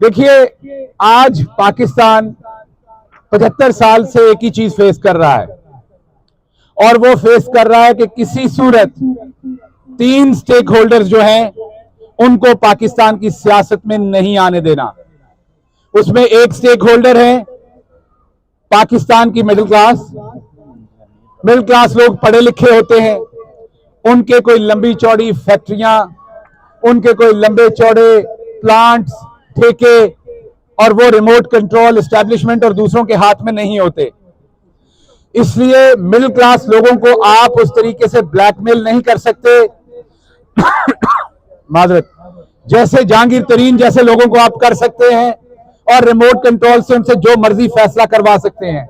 देखिए, आज पाकिस्तान 75 साल से एक ही चीज फेस कर रहा है और वो फेस कर रहा है कि किसी सूरत 3 स्टेक होल्डर्स जो हैं उनको पाकिस्तान की सियासत में नहीं आने देना। उसमें एक स्टेक होल्डर है पाकिस्तान की मिडिल क्लास लोग पढ़े लिखे होते हैं, उनके कोई लंबी चौड़ी फैक्ट्रियां, उनके कोई लंबे चौड़े प्लांट्स, ठेके और वो रिमोट कंट्रोल एस्टैब्लिशमेंट और दूसरों के हाथ में नहीं होते। इसलिए मिडिल क्लास लोगों को आप उस तरीके से ब्लैकमेल नहीं कर सकते माजरत जैसे जहांगीर तरीन जैसे लोगों को आप कर सकते हैं और रिमोट कंट्रोल से उनसे जो मर्जी फैसला करवा सकते हैं।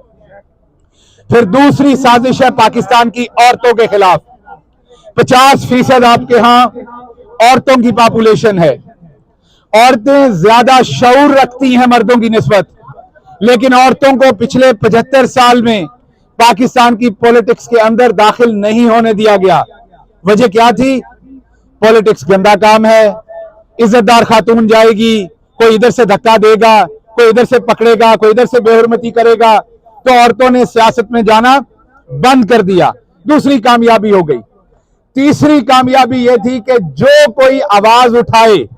फिर दूसरी साजिश है पाकिस्तान की औरतों के खिलाफ। 50% आपके यहां औरतों की पॉपुलेशन है। औरतें ज्यादा शऊर रखती हैं मर्दों की निस्बत, लेकिन औरतों को पिछले 75 साल में पाकिस्तान की पॉलिटिक्स के अंदर दाखिल नहीं होने दिया गया। वजह क्या थी? पॉलिटिक्स गंदा काम है, इज्जतदार खातून जाएगी, कोई इधर से धक्का देगा, कोई इधर से पकड़ेगा, कोई इधर से बेहुरमती करेगा, तो औरतों ने सियासत में जाना बंद कर दिया। दूसरी कामयाबी हो गई। तीसरी कामयाबी यह थी कि जो कोई आवाज उठाए,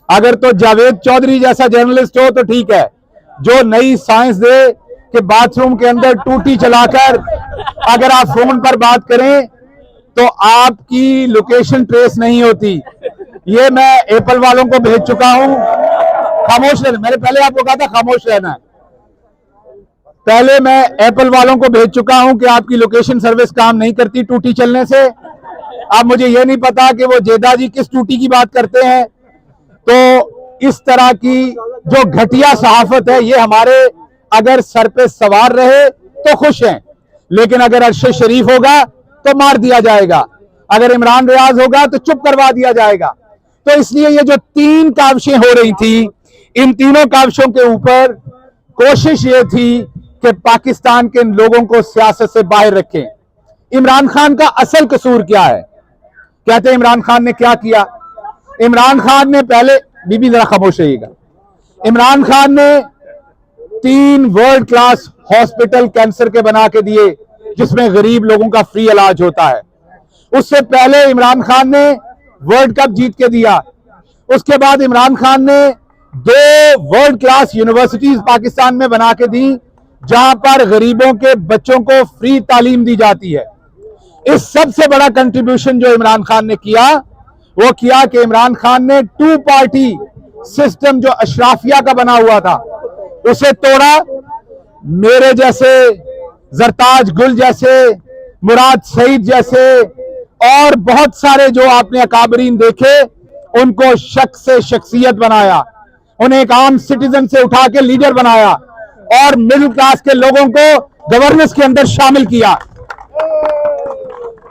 अगर तो जावेद चौधरी जैसा जर्नलिस्ट हो तो ठीक है, जो नई साइंस दे कि बाथरूम के अंदर टूटी चलाकर अगर आप फोन पर बात करें तो आपकी लोकेशन ट्रेस नहीं होती। ये मैं एप्पल वालों को भेज चुका हूं। खामोश रहना, मैंने पहले आपको कहा था खामोश रहना। पहले मैं एप्पल वालों को भेज चुका हूं कि आपकी लोकेशन सर्विस काम नहीं करती टूटी चलने से। अब मुझे यह नहीं पता कि वो जेदा जी किस टूटी की बात करते हैं। तो इस तरह की जो घटिया सहाफत है, ये हमारे अगर सर पे सवार रहे तो खुश हैं, लेकिन अगर अरशद शरीफ होगा तो मार दिया जाएगा, अगर इमरान रियाज होगा तो चुप करवा दिया जाएगा। तो इसलिए ये जो 3 काविशें हो रही थी, इन तीनों काविशों के ऊपर कोशिश ये थी कि पाकिस्तान के लोगों को सियासत से बाहर रखें। इमरान खान का असल कसूर क्या है? कहते हैं इमरान खान ने क्या किया? इमरान खान ने पहले, बीबी जरा खामोश रहिएगा, इमरान खान ने 3 वर्ल्ड क्लास हॉस्पिटल कैंसर के बना के दिए जिसमें गरीब लोगों का फ्री इलाज होता है। उससे पहले इमरान खान ने वर्ल्ड कप जीत के दिया। उसके बाद इमरान खान ने 2 वर्ल्ड क्लास यूनिवर्सिटीज पाकिस्तान में बना के दी जहां पर गरीबों के बच्चों को फ्री तालीम दी जाती है। इस सबसे बड़ा कंट्रीब्यूशन जो इमरान खान ने किया वो किया कि इमरान खान ने 2 पार्टी सिस्टम जो अशराफिया का बना हुआ था उसे तोड़ा। मेरे जैसे, जरताज गुल जैसे, मुराद सईद जैसे और बहुत सारे जो आपने अकाबरीन देखे, उनको शख्स से शख्सियत बनाया, उन्हें एक आम सिटीजन से उठा के लीडर बनाया और मिडिल क्लास के लोगों को गवर्नेंस के अंदर शामिल किया।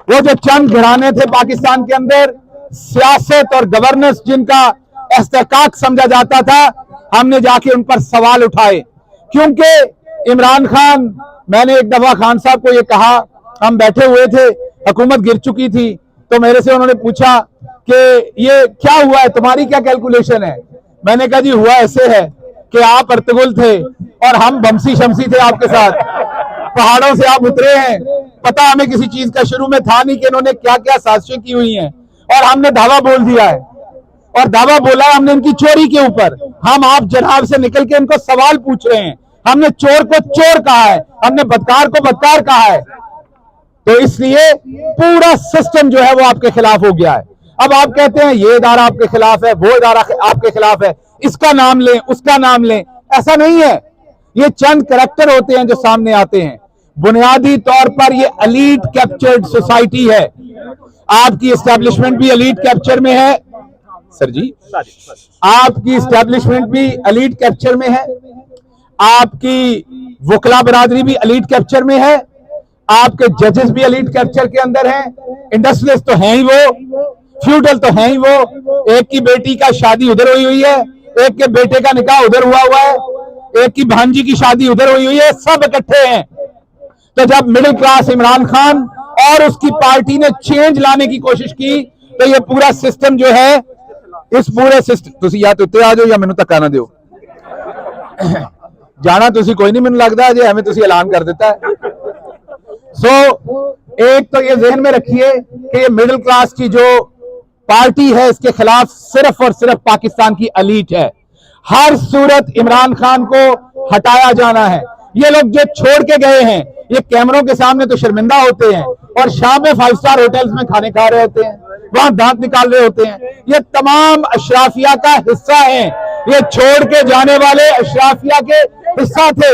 वो जो चंद घराने थे पाकिस्तान के अंदर, सियासत और गवर्नेंस जिनका इस्तेहकाक समझा जाता था, हमने जाके उन पर सवाल उठाए। क्योंकि इमरान खान, मैंने एक दफा खान साहब को ये कहा, हम बैठे हुए थे, हुकूमत गिर चुकी थी, तो मेरे से उन्होंने पूछा कि ये क्या हुआ है, तुम्हारी क्या कैलकुलेशन है? मैंने कहा जी हुआ ऐसे है कि आप अर्तुगरुल थे और हम बमसी शमसी थे आपके साथ, पहाड़ों से आप उतरे हैं, पता हमें किसी चीज का शुरू में था नहीं कि इन्होंने क्या क्या साजिशें की हुई हैं, और हमने दावा बोल दिया है। और दावा बोला हमने इनकी चोरी के ऊपर। हम आप जनाब से निकल के इनको सवाल पूछ रहे हैं, हमने चोर को चोर कहा है, हमने बदकार को बदकार कहा है। तो इसलिए पूरा सिस्टम जो है वो आपके खिलाफ हो गया है। अब आप कहते हैं ये इदारा आपके खिलाफ है, वो इदारा आपके खिलाफ है, इसका नाम लें, उसका नाम लें। ऐसा नहीं है। ये चंद करैक्टर होते हैं जो सामने आते हैं। बुनियादी तौर पर ये एलीट कैप्चर्ड सोसाइटी है। आपकी एस्टैब्लिशमेंट भी एलीट कैप्चर में है सर जी, आपकी एस्टैब्लिशमेंट भी एलीट कैप्चर में है, आपकी वकला बरादरी भी एलीट कैप्चर में है, आपके जजेस भी एलीट कैप्चर के अंदर हैं, इंडस्ट्रियलिस्ट तो हैं ही वो, फ्यूडल तो हैं ही वो। एक की बेटी का शादी उधर हुई है, एक के बेटे का निकाह उधर हुआ है, एक की भांजी की शादी उधर हुई है, सब इकट्ठे हैं। तो जब मिडिल क्लास इमरान खान और उसकी पार्टी ने चेंज लाने की कोशिश की तो ये पूरा सिस्टम जो है इस पूरे सिस्टम ਤੁਸੀਂ या तो ਉੱਤੇ ਆ ਜਾਓ ਜਾਂ ਮੈਨੂੰ ਧੱਕਾ ਨਾ ਦਿਓ जाना तुसी कोई नहीं, ਮੈਨੂੰ लगदा जे हमें तुसी ऐलान कर देता है। सो एक तो ये ज़हन में रखिए कि ये मिडिल क्लास की जो पार्टी है इसके खिलाफ सिर्फ और सिर्फ पाकिस्तान की एलीट है। हर सूरत इमरान खान को हटाया जाना है। ये लोग जो छोड़ के गए हैं ये कैमरों के सामने तो शर्मिंदा होते हैं और शाम में 5 स्टार होटल्स में खाने खा रहे होते हैं, वहां दांत निकाल रहे होते हैं। ये तमाम अशराफिया का हिस्सा हैं, ये छोड़ के जाने वाले अशराफिया के हिस्सा थे।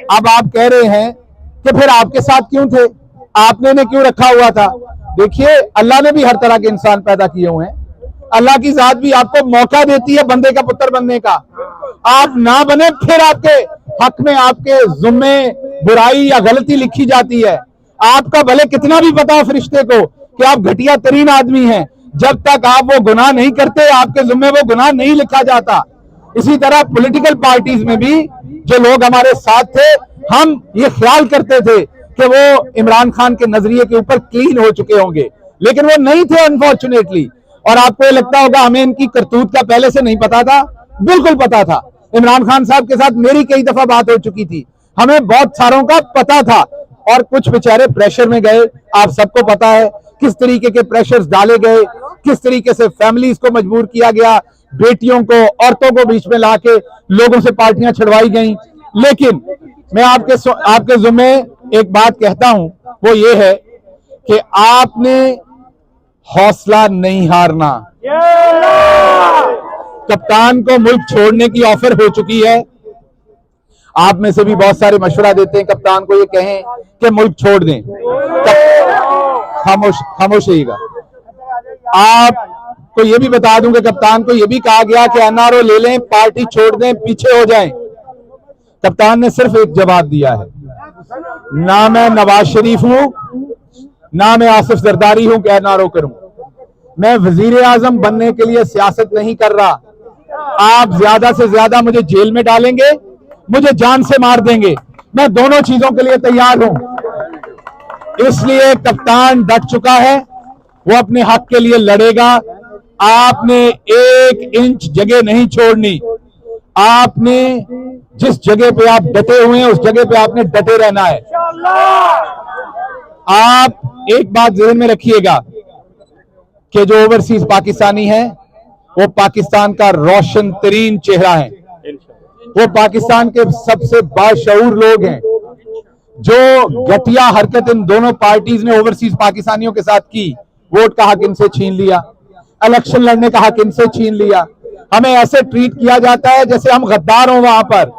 अब आप कह रहे हैं कि फिर आपके साथ क्यों थे, आपने ने क्यों रखा हुआ था। देखिए अल्लाह ने भी हर तरह के इंसान पैदा किए हुए हैं। अल्लाह की जात भी आपको मौका देती है बंदे का पुत्र बनने का। आप ना बने फिर आपके हक में आपके जुम्मे बुराई या गलती लिखी जाती है। आपका भले कितना भी पता हो फरिश्ते को कि आप घटिया तरीन आदमी हैं, जब तक आप वो गुनाह नहीं करते आपके जुम्मे वो गुनाह नहीं लिखा जाता। इसी तरह पॉलिटिकल पार्टीज में भी जो लोग हमारे साथ थे, हम ये ख्याल करते थे कि वो इमरान खान के नजरिए के ऊपर क्लीन हो चुके होंगे, लेकिन वो नहीं थे अनफॉर्चुनेटली। और आपको ये लगता होगा हमें इनकी करतूत का पहले से नहीं पता था। बिल्कुल पता था। इमरान खान साहब के साथ मेरी कई दफा बात हो चुकी थी, हमें बहुत सारों का पता था। और कुछ बेचारे प्रेशर में गए, आप सबको पता है किस तरीके के प्रेशर्स डाले गए, किस तरीके से फैमिलीज को मजबूर किया गया, बेटियों को औरतों को बीच में लाके लोगों से पार्टियां छड़वाई गई। लेकिन मैं आपके जुम्मे एक बात कहता हूं, वो ये है कि आपने हौसला नहीं हारना। कप्तान को मुल्क छोड़ने की ऑफर हो चुकी है। आप में से भी बहुत सारे मशवरा देते हैं कप्तान को ये कहें कि मुल्क छोड़ दें। खामोश रहिएगा। आपको ये भी बता दूं कि कप्तान को ये भी कहा गया कि एनआरओ ले लें, पार्टी छोड़ दें, पीछे हो जाएं। कप्तान ने सिर्फ एक जवाब दिया है, ना मैं नवाज शरीफ हूं ना मैं आसिफ जरदारी हूं कि एनआरओ करूं। मैं वजीर आजम बनने के लिए सियासत नहीं कर रहा। आप ज्यादा से ज्यादा मुझे जेल में डालेंगे, मुझे जान से मार देंगे, मैं दोनों चीजों के लिए तैयार हूं। इसलिए कप्तान डट चुका है, वो अपने हक के लिए लड़ेगा। आपने 1 इंच जगह नहीं छोड़नी। आपने जिस जगह पे आप डटे हुए हैं उस जगह पे आपने डटे रहना है। आप एक बात ज़हन में रखिएगा कि जो ओवरसीज पाकिस्तानी है वो पाकिस्तान का रोशन तरीन चेहरा है, वो पाकिस्तान के सबसे बाशऊर लोग हैं। जो घटिया हरकत इन दोनों पार्टीज ने ओवरसीज पाकिस्तानियों के साथ की, वोट का हक इनसे छीन लिया, इलेक्शन लड़ने का हक इनसे छीन लिया, हमें ऐसे ट्रीट किया जाता है जैसे हम गद्दार हों वहां पर,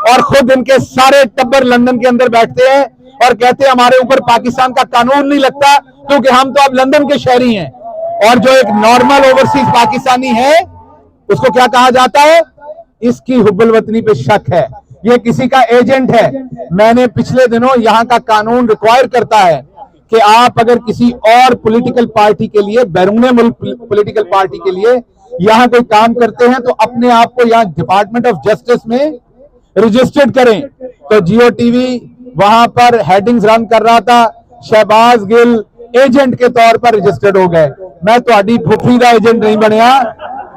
और खुद इनके सारे टब्बर लंदन के अंदर बैठते हैं और कहते हैं हमारे ऊपर पाकिस्तान का कानून नहीं लगता क्योंकि हम तो अब लंदन के शहरी हैं। और जो एक नॉर्मल ओवरसीज पाकिस्तानी है उसको क्या कहा जाता है, इसकी हुब्बुल वतनी पे शक है, ये किसी का एजेंट है। मैंने पिछले दिनों यहाँ का कानून रिक्वायर करता है कि आप अगर किसी और पॉलिटिकल पार्टी के लिए, बैरून मुल्क पॉलिटिकल पार्टी के लिए यहाँ कोई काम करते हैं तो अपने आप को यहाँ डिपार्टमेंट ऑफ जस्टिस में रजिस्टर्ड करें। तो जियो टीवी वहां पर हेडिंग्स रन कर रहा था, शहबाज गिल एजेंट के तौर पर रजिस्टर्ड हो गए। मैं तो फुफी का एजेंट नहीं बनया,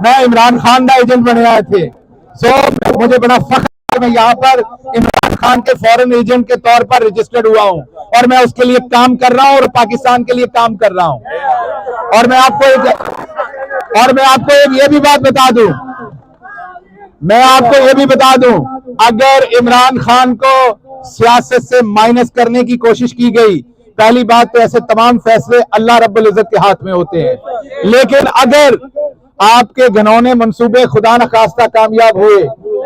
मैं इमरान खान का एजेंट बनया थे। सो मुझे बड़ा फख्र, मैं यहाँ पर इमरान खान के फॉरेन एजेंट के तौर पर रजिस्टर्ड हुआ हूँ और मैं उसके लिए काम कर रहा हूँ और पाकिस्तान के लिए काम कर रहा हूँ। और मैं आपको ये भी बात बता दूं, मैं आपको ये भी बता दूं, अगर इमरान खान को सियासत से माइनस करने की कोशिश की गई, पहली बात तो ऐसे तमाम फैसले अल्लाह रब्बुल इज्जत के हाथ में होते हैं। लेकिन अगर आपके घनौने मंसूबे खुदा न खास्ता कामयाब हुए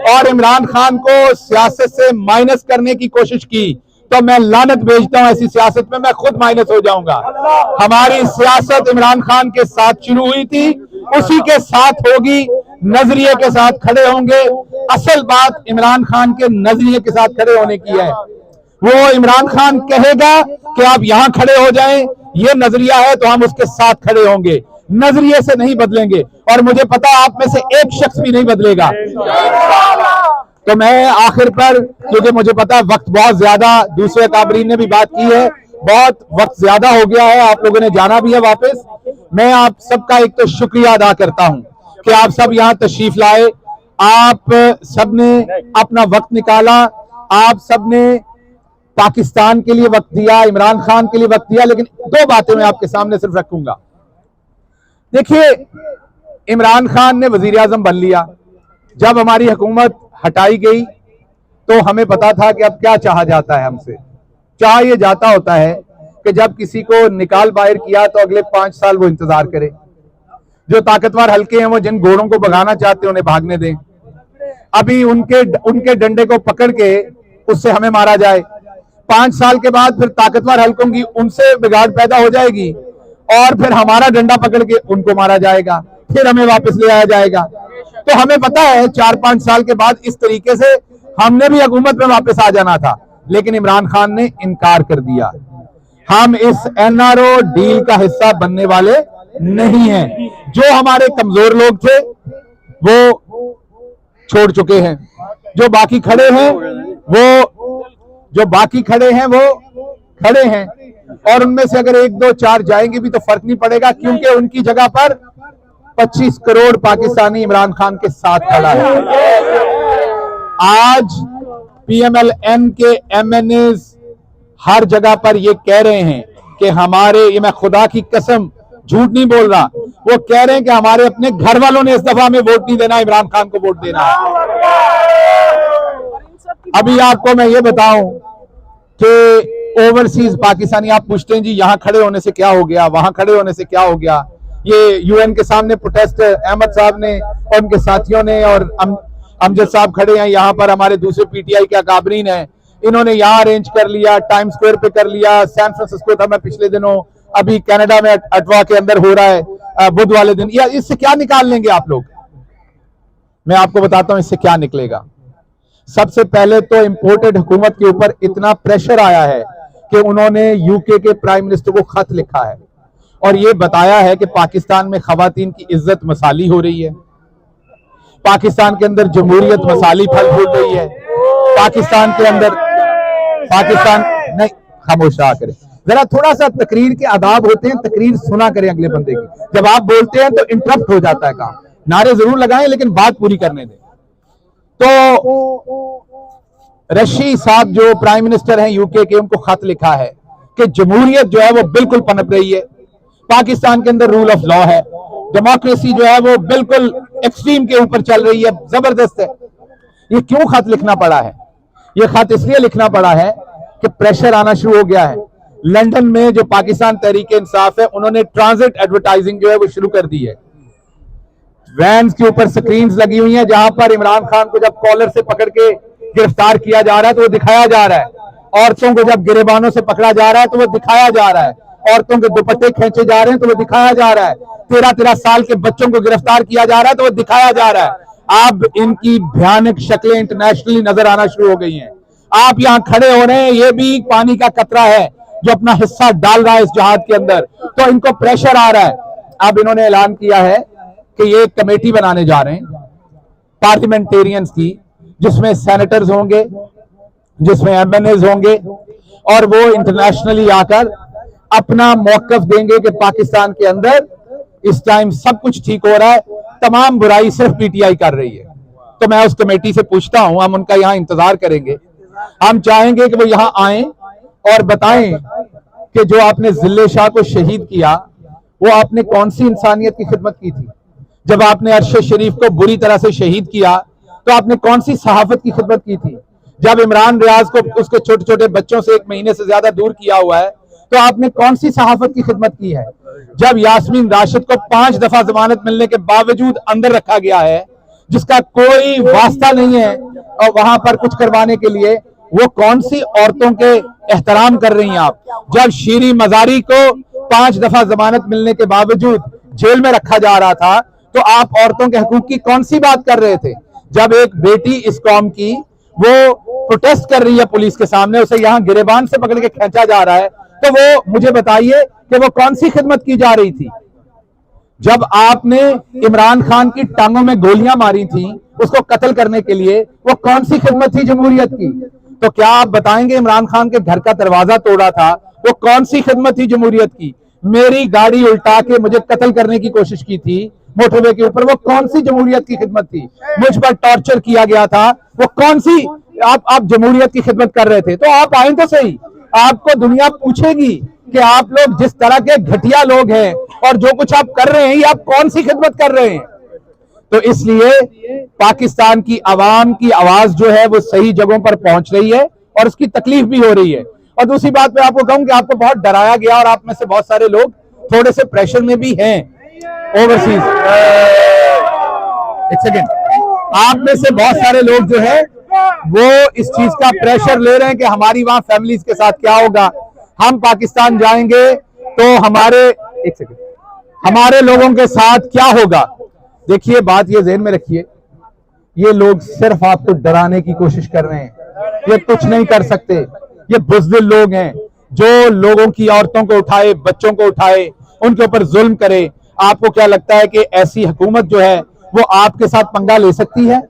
और इमरान खान को सियासत से माइनस करने की कोशिश की, तो मैं लानत भेजता हूं ऐसी सियासत में, मैं खुद माइनस हो जाऊंगा। हमारी सियासत इमरान खान के साथ शुरू हुई थी, उसी के साथ होगी, नजरिए के साथ खड़े होंगे। असल बात इमरान खान के नजरिए के साथ खड़े होने की है। वो इमरान खान कहेगा कि आप यहां खड़े हो जाएं, ये नजरिया है, तो हम उसके साथ खड़े होंगे, नजरिए से नहीं बदलेंगे। और मुझे पता है आप में से एक शख्स भी नहीं बदलेगा। तो मैं आखिर पर, क्योंकि मुझे पता है वक्त बहुत ज्यादा, दूसरे काबरीन ने भी बात की है, बहुत वक्त ज्यादा हो गया है, आप लोगों ने जाना भी है वापस। मैं आप सबका एक तो शुक्रिया अदा करता हूं कि आप सब यहां तशरीफ लाए, आप सबने अपना वक्त निकाला, आप सबने पाकिस्तान के लिए वक्त दिया, इमरान खान के लिए वक्त दिया। लेकिन दो बातें मैं आपके सामने सिर्फ रखूंगा। देखिए, इमरान खान ने वजीर आजम बन लिया, जब हमारी हुकूमत हटाई गई तो हमें पता था कि अब क्या चाहा जाता है हमसे। चाहा यह जाता होता है कि जब किसी को निकाल बाहर किया तो अगले 5 साल वो इंतजार करे, जो ताकतवर हल्के हैं वो जिन घोड़ों को भगाना चाहते हैं उन्हें भागने दें, अभी उनके डंडे को पकड़ के उससे हमें मारा जाए। 5 साल के बाद फिर ताकतवर हल्कों की उनसे बिगाड़ पैदा हो जाएगी और फिर हमारा डंडा पकड़ के उनको मारा जाएगा, फिर हमें वापस ले आया जाएगा। तो हमें पता है 4-5 साल के बाद इस तरीके से हमने भी हुकूमत में वापस आ जाना था, लेकिन इमरान खान ने इनकार कर दिया। हम इस एनआरओ डील का हिस्सा बनने वाले नहीं हैं। जो हमारे कमजोर लोग थे वो छोड़ चुके हैं, जो बाकी खड़े हैं वो खड़े हैं, और उनमें से अगर 1, 2, 4 जाएंगे भी तो फर्क नहीं पड़ेगा, क्योंकि उनकी जगह पर 25 करोड़ पाकिस्तानी इमरान खान के साथ खड़ा है। आज पीएमएलएन के एमएनएज हर जगह पर ये कह रहे हैं कि हमारे, ये मैं खुदा की कसम झूठ नहीं बोल रहा, वो कह रहे हैं कि हमारे अपने घर वालों ने इस दफा में वोट नहीं देना, इमरान खान को वोट देना है। अभी आपको मैं ये बताऊं कि ओवरसीज पाकिस्तानी, आप पूछते हैं जी यहां खड़े होने से क्या हो गया, वहां खड़े होने से क्या हो गया। ये यूएन के सामने प्रोटेस्ट अहमद साहब ने और उनके साथियों ने और अमजद साहब खड़े हैं यहाँ पर, हमारे दूसरे पीटीआई के अकाबरीन हैं, इन्होंने यहाँ अरेंज कर लिया, टाइम स्क्वायर पे कर लिया, सैन फ्रांसिस्को था मैं पिछले दिनों, अभी कनाडा में अटवा के अंदर हो रहा है बुध वाले दिन। या इससे क्या निकाल लेंगे आप लोग? मैं आपको बताता हूं इससे क्या निकलेगा। सबसे पहले तो इंपोर्टेड हुकूमत के ऊपर इतना प्रेशर आया है कि उन्होंने यूके के प्राइम मिनिस्टर को खत लिखा है और यह बताया है कि पाकिस्तान में खवातीन की इज्जत मसाली हो रही है, पाकिस्तान के अंदर जमहूरियत मसाली फल फूल रही है, पाकिस्तान के अंदर नहीं, खामोश रहा करें जरा, थोड़ा सा तकरीर के आदाब होते हैं, तकरीर सुना करें अगले बंदे की। जब आप बोलते हैं तो इंटरप्ट हो जाता है काम, नारे जरूर लगाएं लेकिन बात पूरी करने दें। तो रशीद साहब जो प्राइम मिनिस्टर हैं यूके के, उनको खत लिखा है कि जमहूरियत जो है वो बिल्कुल पनप रही है, पाकिस्तान के अंदर रूल ऑफ लॉ है, डेमोक्रेसी जो है वो बिल्कुल एक्सट्रीम के ऊपर चल रही है, जबरदस्त है। ये क्यों खत लिखना पड़ा है? ये खत इसलिए लिखना पड़ा है कि प्रेशर आना शुरू हो गया है। लंदन में जो पाकिस्तान तहरीके इंसाफ है, उन्होंने ट्रांजिट एडवर्टाइजिंग जो है वो शुरू कर दी है। वैन्स के ऊपर स्क्रीन्स लगी हुई हैं जहां पर इमरान खान को जब कॉलर से पकड़ के गिरफ्तार किया जा रहा है तो वो दिखाया जा रहा है, औरतों को जब गिरेबानों से पकड़ा जा रहा है तो वो दिखाया जा रहा है, औरतों के दुपट्टे खींचे जा रहे हैं तो वो दिखाया जा रहा है, 13-13 साल के बच्चों को गिरफ्तार किया जा रहा है तो वो दिखाया जा रहा है। अब इनकी भयानक शक्लें इंटरनेशनली नजर आना शुरू हो गई हैं। आप यहां खड़े हो रहे हैं, ये भी पानी का कतरा है जो अपना हिस्सा डाल रहा है इस जहाज के अंदर, तो इनको प्रेशर आ रहा है। अब इन्होंने ऐलान किया है कि ये कमेटी बनाने जा रहे हैं पार्लियामेंटेरियंस की, जिसमें सेनेटर्स होंगे, जिसमें एमएनएज होंगे, और वो इंटरनेशनली आकर अपना मौकफ देंगे कि पाकिस्तान के अंदर इस टाइम सब कुछ ठीक हो रहा है, तमाम बुराई सिर्फ पीटीआई कर रही है। तो मैं उस कमेटी से पूछता हूं, हम उनका यहां इंतजार करेंगे, हम चाहेंगे कि वो यहां आए और बताएं कि जो आपने जिले शाह को शहीद किया वो आपने कौन सी इंसानियत की खिदमत की थी। जब आपने अरशद शरीफ को बुरी तरह से शहीद किया तो आपने कौन सी सहाफत की खिदमत की थी। जब इमरान रियाज को उसके छोटे छोटे बच्चों से 1 महीने से ज्यादा दूर किया हुआ है तो आपने कौन सी सहाफत की खिदमत की है। जब यास्मीन राशिद को 5 दफा जमानत मिलने के बावजूद अंदर रखा गया है, जिसका कोई वास्ता नहीं है और वहां पर कुछ करवाने के लिए, वो कौन सी औरतों के एहतराम कर रही हैं आप। जब शीरी मजारी को 5 दफा जमानत मिलने के बावजूद जेल में रखा जा रहा था तो आप औरतों के हकूक की कौन सी बात कर रहे थे। जब एक बेटी इस कौम की वो प्रोटेस्ट कर रही है पुलिस के सामने, उसे यहां गिरेबान से पकड़ के खींचा जा रहा है, तो वो मुझे बताइए कि वो कौन सी खिदमत की जा रही थी। जब आपने इमरान खान की टांगों में गोलियां मारी थी उसको कत्ल करने के लिए, वो कौन सी खिदमत थी जमहूरियत की। तो क्या आप बताएंगे इमरान खान के घर का दरवाजा तोड़ा था, वो कौन सी खिदमत थी जमहूरियत की। मेरी गाड़ी उल्टा के मुझे कत्ल करने की कोशिश की थी, मोटरवे के ऊपर, वो कौन सी जमहूरियत की खिदमत थी? मुझ पर टॉर्चर किया गया था, वो कौन सी आप जमहूरियत की खिदमत कर रहे थे? तो आप आए तो सही, आपको दुनिया पूछेगी कि आप लोग जिस तरह के घटिया लोग हैं और जो कुछ आप कर रहे हैं, ये आप कौन सी खिदमत कर रहे हैं? तो इसलिए पाकिस्तान की आवाम की आवाज जो है वो सही जगहों पर पहुंच रही है और उसकी तकलीफ भी हो रही है। और दूसरी बात मैं आपको कहूं कि आपको बहुत डराया गया और आप में से बहुत सारे लोग थोड़े से प्रेशर में भी हैं ओवरसीज। एक सेकेंड, आप में से बहुत सारे लोग जो है वो इस चीज का प्रेशर ले रहे हैं कि हमारी वहां फैमिलीज के साथ क्या होगा, हम पाकिस्तान जाएंगे तो हमारे लोगों के साथ क्या होगा। देखिए, बात ये ज़हन में रखिए, ये लोग सिर्फ आपको डराने की कोशिश कर रहे हैं, ये कुछ नहीं कर सकते। ये बुज़दिल लोग हैं जो लोगों की औरतों को उठाए, बच्चों को उठाए, उनके ऊपर जुल्म करे। आपको क्या लगता है कि ऐसी हुकूमत जो है वो आपके साथ पंगा ले सकती है?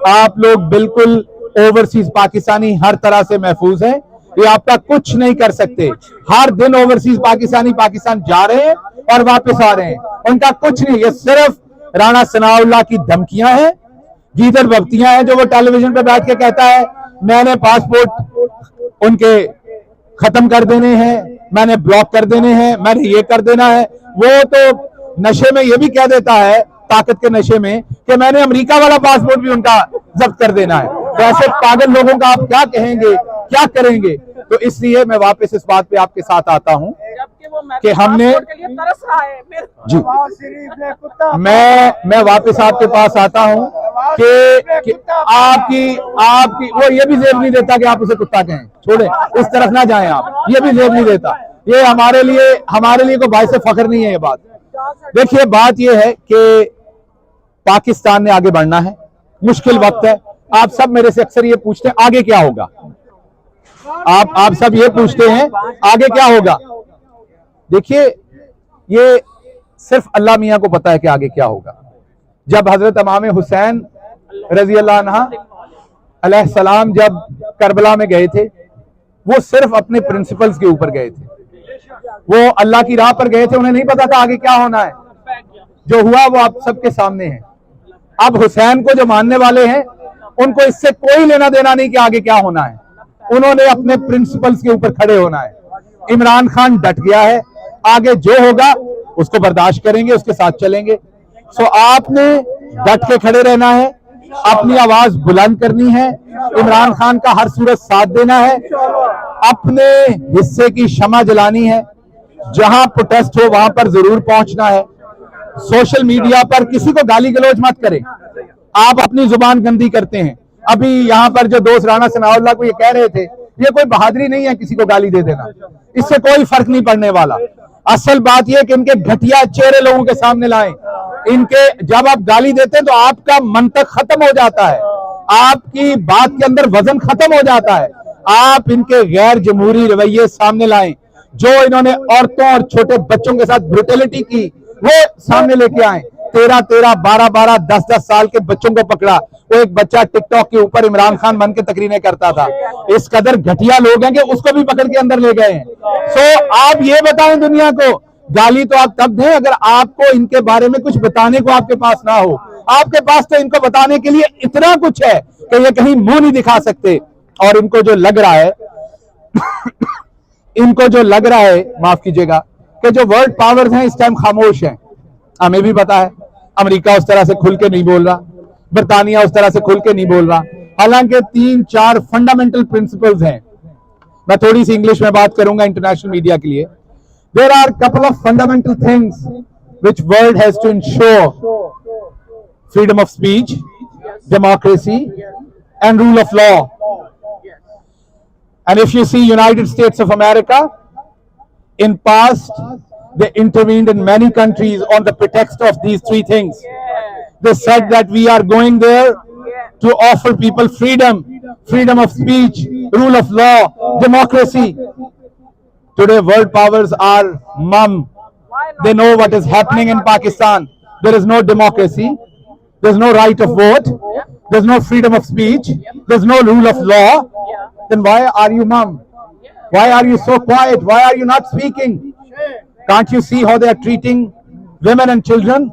आप लोग बिल्कुल ओवरसीज पाकिस्तानी हर तरह से महफूज हैं, ये आपका कुछ नहीं कर सकते। हर दिन ओवरसीज पाकिस्तानी पाकिस्तान जा रहे हैं और वापस आ रहे हैं, उनका कुछ नहीं। ये सिर्फ राणा सनाउल्लाह की धमकियां हैं, गीदड़ बख्तियां हैं जो वो टेलीविजन पे बैठ के कहता है मैंने पासपोर्ट उनके खत्म कर देने हैं, मैंने ब्लॉक कर देने हैं, मैंने ये कर देना है। वो तो नशे में ये भी कह देता है, ताकत के नशे में, कि मैंने अमेरिका वाला पासपोर्ट भी उनका जब्त कर देना है। तो ऐसे पागल लोगों का आप क्या कहेंगे, क्या करेंगे? तो इसलिए मैं वापस इस बात पे आपके साथ आता हूं कि हमने जी मैं वापस आपके पास आता हूं कि आपकी वो ये भी जेब नहीं देता कि आप उसे कुत्ता कहें। छोड़े, इस तरफ ना जाएं आप, ये भी जेब नहीं देता। ये हमारे लिए कोई बाइस फख्र नहीं है ये बात। देखिए, बात ये है कि पाकिस्तान ने आगे बढ़ना है, मुश्किल वक्त है। आप सब मेरे से अक्सर ये पूछते हैं आगे क्या होगा, आप सब ये पूछते हैं आगे क्या होगा। देखिए, ये सिर्फ अल्लाह मियां को पता है कि आगे क्या होगा। जब हजरत इमाम हुसैन रजी अल्लाह अन्हा अलैहिस्सलाम जब करबला में गए थे, वो सिर्फ अपने प्रिंसिपल्स के ऊपर गए थे, वो अल्लाह की राह पर गए थे, उन्हें नहीं पता था आगे क्या होना है। जो हुआ वो आप सबके सामने है। अब हुसैन को जो मानने वाले हैं उनको इससे कोई लेना देना नहीं कि आगे क्या होना है, उन्होंने अपने प्रिंसिपल्स के ऊपर खड़े होना है। इमरान खान डट गया है, आगे जो होगा उसको बर्दाश्त करेंगे, उसके साथ चलेंगे। सो आपने डट के खड़े रहना है, अपनी आवाज बुलंद करनी है, इमरान खान का हर सूरत साथ देना है, अपने हिस्से की शमा जलानी है, जहां प्रोटेस्ट हो वहां पर जरूर पहुंचना है। सोशल मीडिया पर किसी को गाली गलौज मत करें, आप अपनी जुबान गंदी करते हैं। अभी यहाँ पर जो दोस्त राणा सनाउल्लाह को ये कह रहे थे, ये कोई बहादुरी नहीं है किसी को गाली दे देना, इससे कोई फर्क नहीं पड़ने वाला। असल बात यह कि इनके घटिया चेहरे लोगों के सामने लाएं। इनके जब आप गाली देते हैं तो आपका मंतक खत्म हो जाता है, आपकी बात के अंदर वजन खत्म हो जाता है। आप इनके गैर जमहूरी रवैये सामने लाएं, जो इन्होंने औरतों और छोटे बच्चों के साथ ब्रुटलिटी की वो सामने लेके आए। 13-13, 12-12, 10-10 साल के बच्चों को पकड़ा। वो एक बच्चा टिकटॉक के ऊपर इमरान खान बन के तकरीरें करता था। इस कदर घटिया लोग हैं कि उसको भी पकड़ के अंदर ले गए हैं। सो आप ये बताएं दुनिया को, गाली तो आप तब दें अगर आपको इनके बारे में कुछ बताने को आपके पास ना हो। आपके पास तो इनको बताने के लिए इतना कुछ है कि ये कहीं मुंह नहीं दिखा सकते। और इनको जो लग रहा है माफ कीजिएगा, कि जो वर्ल्ड पावर्स हैं इस टाइम खामोश हैं। हमें भी पता है अमेरिका उस तरह से खुल के नहीं बोल रहा, बरतानिया उस तरह से खुल के नहीं बोल रहा, हालांकि 3-4 फंडामेंटल प्रिंसिपल्स हैं। मैं थोड़ी सी इंग्लिश में बात करूंगा इंटरनेशनल मीडिया के लिए। There are couple of fundamental things which world has to ensure: freedom of speech, democracy and rule of law. And if you see United States of America, in past, they intervened in many countries on the pretext of these three things. They said that we are going there to offer people freedom, freedom of speech, rule of law, democracy. Today, world powers are mum. They know what is happening in Pakistan. There is no democracy. There's no right of vote. There's no freedom of speech. There's no rule of law. Then why are you mum? Why are you so quiet? Why are you not speaking? Can't you see how they are treating women and children?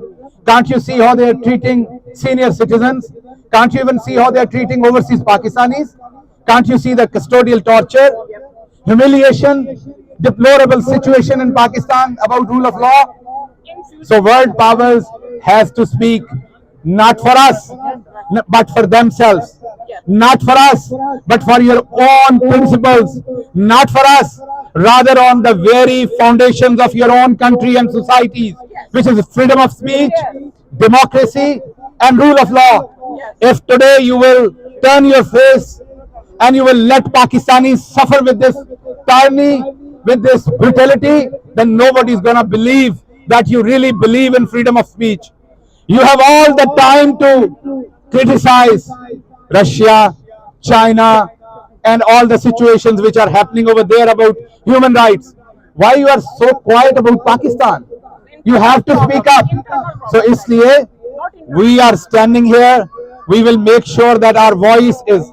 Can't you see how they are treating senior citizens? Can't you even see how they are treating overseas Pakistanis? Can't you see the custodial torture, humiliation, deplorable situation in Pakistan about rule of law? So world powers has to speak, not for us, but for themselves. Not for us, but for your own principles. Not for us, rather on the very foundations of your own country and societies, which is freedom of speech, democracy, and rule of law. If today you will turn your face and you will let Pakistanis suffer with this tyranny, with this brutality, then nobody is going to believe that you really believe in freedom of speech. You have all the time to criticize Russia, China, and all the situations which are happening over there about human rights. Why you are so quiet about Pakistan? You have to speak up. So isliye we are standing here. We will make sure that our voice is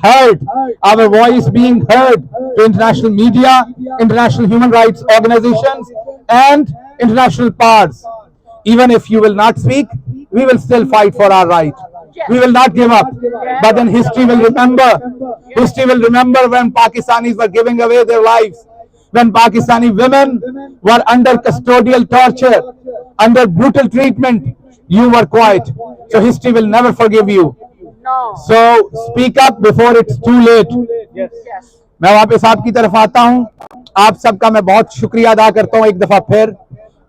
heard, our voice being heard to international media, international human rights organizations, and international powers. Even if you will not speak, we will still fight for our right. We will not give up. But then history will remember. History will remember when Pakistanis were giving away their lives, when Pakistani women were under custodial torture, under brutal treatment. You were quiet. So history will never forgive you. So speak up before it's too late. मैं वापस आपकी तरफ आता हूं. आप सबका मैं बहुत शुक्रिया अदा करता हूं एक दफा फिर.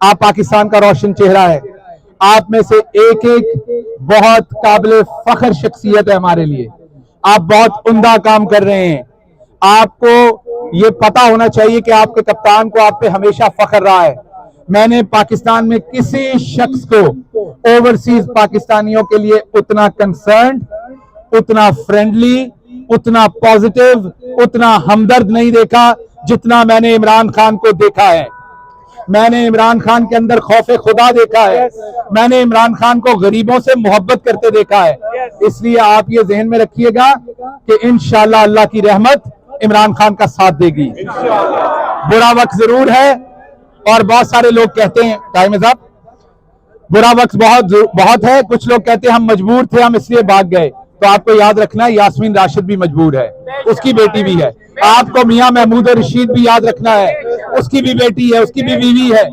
आप पाकिस्तान का रोशन चेहरा है. आप में से एक एक बहुत काबिल फख्र शख्सियत है हमारे लिए. आप बहुत उम्दा काम कर रहे हैं. आपको ये पता होना चाहिए कि आपके कप्तान को आप पे हमेशा फख्र रहा है. मैंने पाकिस्तान में किसी शख्स को ओवरसीज पाकिस्तानियों के लिए उतना कंसर्न, उतना फ्रेंडली, उतना पॉजिटिव, उतना हमदर्द नहीं देखा जितना मैंने इमरान खान को देखा है. मैंने इमरान खान के अंदर खौफे खुदा देखा है. मैंने इमरान खान को गरीबों से मोहब्बत करते देखा है. इसलिए आप ये जहन में रखिएगा कि इंशाअल्लाह अल्लाह की रहमत इमरान खान का साथ देगी. बुरा वक्त जरूर है और बहुत सारे लोग कहते हैं टाइम इज अप. बुरा वक्त बहुत है. कुछ लोग कहते हैं हम मजबूर थे, हम इसलिए भाग गए. तो आपको याद रखना है यास्मीन राशिद भी मजबूर है, उसकी बेटी भी है. आपको मियां महमूद रशीद भी याद रखना है, उसकी भी बेटी है, उसकी भी बीवी है,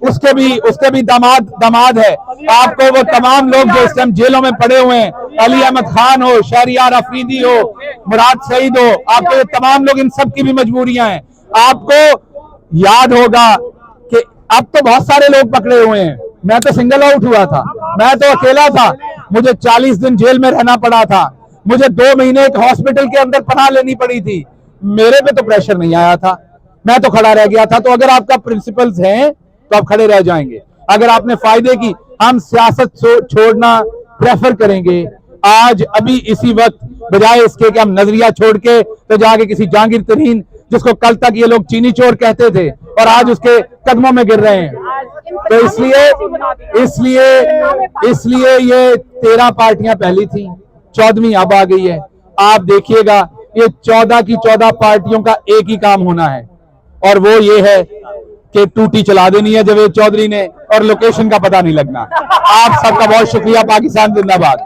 उसके भी दामाद है. आपको वो तमाम लोग जो इस टाइम जेलों में पड़े हुए हैं, अली अहमद खान हो, शहरियार अफरीदी हो, मुराद सईद हो, आपको ये तमाम लोग, इन सब की भी मजबूरियां हैं. आपको याद होगा कि अब तो बहुत सारे लोग पकड़े हुए हैं. मैं तो सिंगल आउट हुआ था, मैं तो अकेला था. मुझे 40 दिन जेल में रहना पड़ा था. मुझे 2 महीने एक हॉस्पिटल के अंदर पनाह लेनी पड़ी थी. मेरे पे तो प्रेशर नहीं आया था, मैं तो खड़ा रह गया था. तो अगर आपका प्रिंसिपल्स हैं तो आप खड़े रह जाएंगे. अगर आपने फायदे की, हम सियासत छोड़ना प्रेफर करेंगे आज अभी इसी वक्त, बजाय इसके कि हम नजरिया छोड़ के तो जाके किसी जहांगीर तरीन, जिसको कल तक ये लोग चीनी चोर कहते थे और आज उसके कदमों में गिर रहे हैं. तो इसलिए ये 13 पार्टियां पहली थी, 14वीं अब आ गई है. आप देखिएगा ये 14 की 14 पार्टियों का एक ही काम होना है और वो ये है कि टूटी चला देनी है जावेद चौधरी ने और लोकेशन का पता नहीं लगना. आप सबका बहुत शुक्रिया. पाकिस्तान जिंदाबाद.